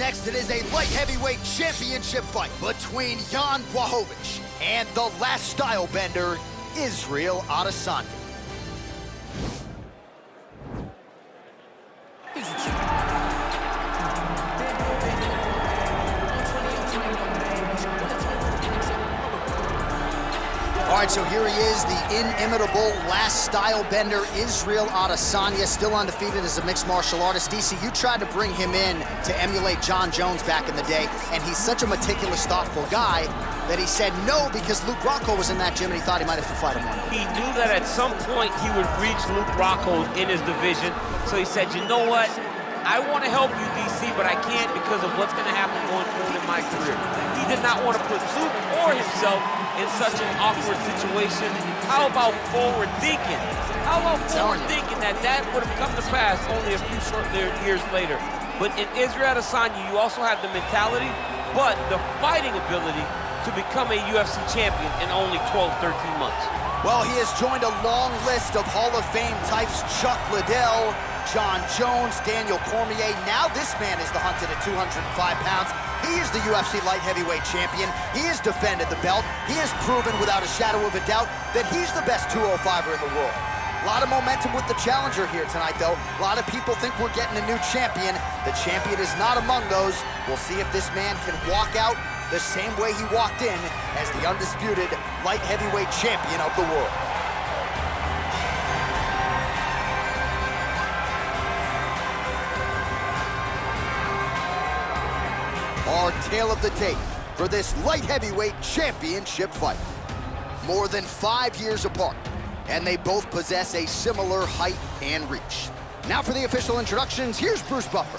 next, it is a light heavyweight championship fight between Blachowicz and the last style bender, Israel Adesanya. All right, so here he is, the inimitable last style bender, Israel Adesanya, still undefeated as a mixed martial artist. DC, you tried to bring him in to emulate John Jones back in the day, and he's such a meticulous, thoughtful guy that he said no because Luke Rockhold was in that gym and he thought he might have to fight him one day. He knew that at some point he would reach Luke Rockhold in his division, so he said, you know what? I want to help you, DC, but I can't because of what's going to happen going forward in my career. He did not want to put Luke or himself in such an awkward situation. How about forward thinking? How about forward thinking that would have come to pass only a few short years later? But in Israel Adesanya, you also have the mentality, but the fighting ability to become a UFC champion in only 12, 13 months. Well, he has joined a long list of Hall of Fame types: Chuck Liddell, John Jones, Daniel Cormier. Now this man is the hunted at 205 pounds. He is the UFC light heavyweight champion. He has defended the belt. He has proven without a shadow of a doubt that he's the best 205er in the world. A lot of momentum with the challenger here tonight, though. A lot of people think we're getting a new champion. The champion is not among those. We'll see if this man can walk out the same way he walked in as the undisputed light heavyweight champion of the world. Our tale of the tape for this light heavyweight championship fight. More than 5 years apart, and they both possess a similar height and reach. Now for the official introductions, here's Bruce Buffer.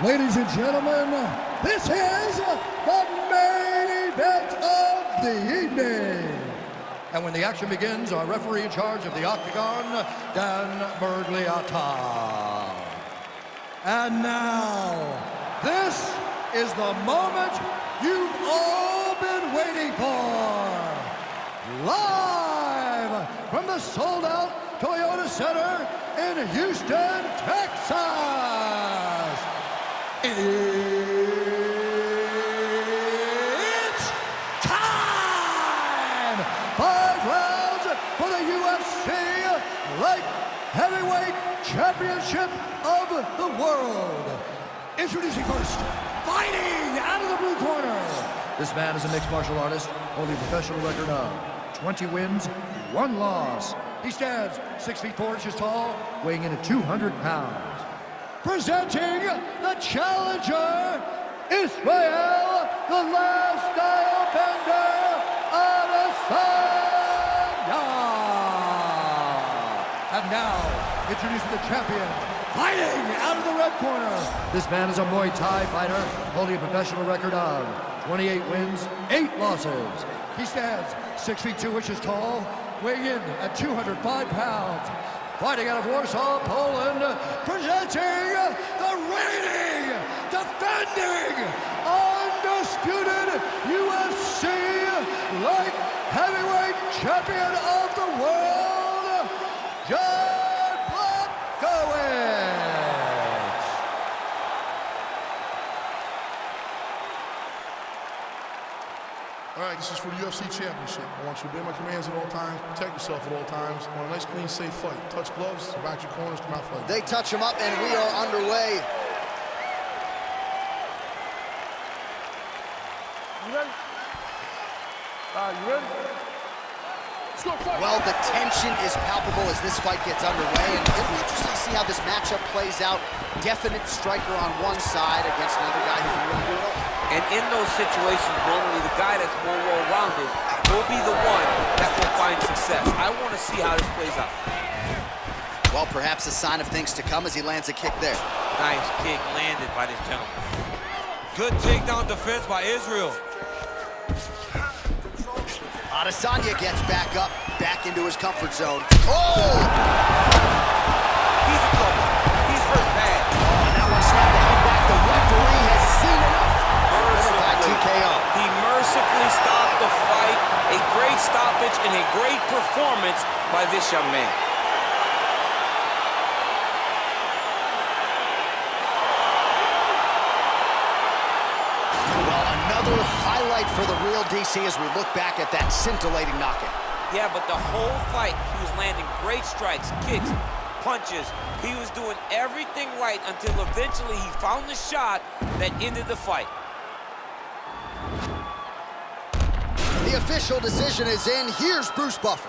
Ladies and gentlemen, this is the main event of the evening. And when the action begins, our referee in charge of the Octagon, Dan Bergliata. And now, this is the moment you've all been waiting for. Live from the sold-out Toyota Center in Houston, Texas. It's time! 5 rounds for the UFC Light Heavyweight Championship of the world. Introducing first, fighting out of the blue corner. This man is a mixed martial artist, holding a professional record of 20 wins, 1 loss. He stands 6 feet 4 inches tall, weighing in at 200 pounds. Presenting the challenger, Israel, the last style bender, Adesanya. And now, introducing the champion, fighting out of the red corner. This man is a Muay Thai fighter, holding a professional record of 28 wins, 8 losses. He stands 6 feet 2 inches tall, weighing in at 205 pounds. Fighting out of Warsaw, Poland, presenting the reigning, defending, undisputed UFC light heavyweight champion of the world, Blachowicz. All right, this is for the UFC Championship. I want you to obey my commands at all times, protect yourself at all times. I want a nice, clean, safe fight. Touch gloves, back your corners, come out fighting. They touch him up, and we are underway. You ready? You ready? Let's go fight. Well, the tension is palpable as this fight gets underway, and it'll be interesting to see how this matchup plays out. Definite striker on one side against another guy who can really do it all. And in those situations, normally the guy that's more well-rounded will be the one that will find success. I want to see how this plays out. Well, perhaps a sign of things to come as he lands a kick there. Nice kick landed by this gentleman. Good takedown defense by Israel. Adesanya gets back up, back into his comfort zone. Oh! He's in trouble. He's hurt bad. And that one snapped the head back. The referee has seen enough. By TKO. He mercifully stopped the fight. A great stoppage and a great performance by this young man. for the real DC as we look back at that scintillating knockout. Yeah, but the whole fight, he was landing great strikes, kicks, punches. He was doing everything right until eventually he found the shot that ended the fight. The official decision is in. Here's Bruce Buffer.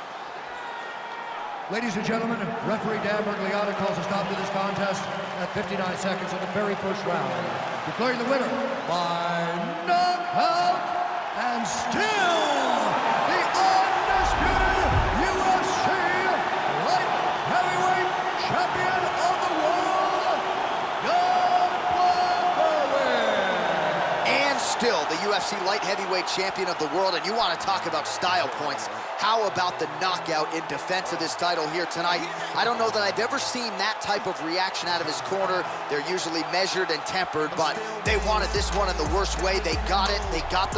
Ladies and gentlemen, referee Dan Bergliano calls a stop to this contest at 59 seconds of the very first round, declaring the winner by knockout and still the undisputed UFC light heavyweight champion of the world, Blachowicz. And still the UFC light heavyweight champion of the world. And you want to talk about style points. How about the knockout in defense of this title here tonight? I don't know that I've ever seen that type of reaction out of his corner. They're usually measured and tempered, but they wanted this one in the worst way. They got it. They got the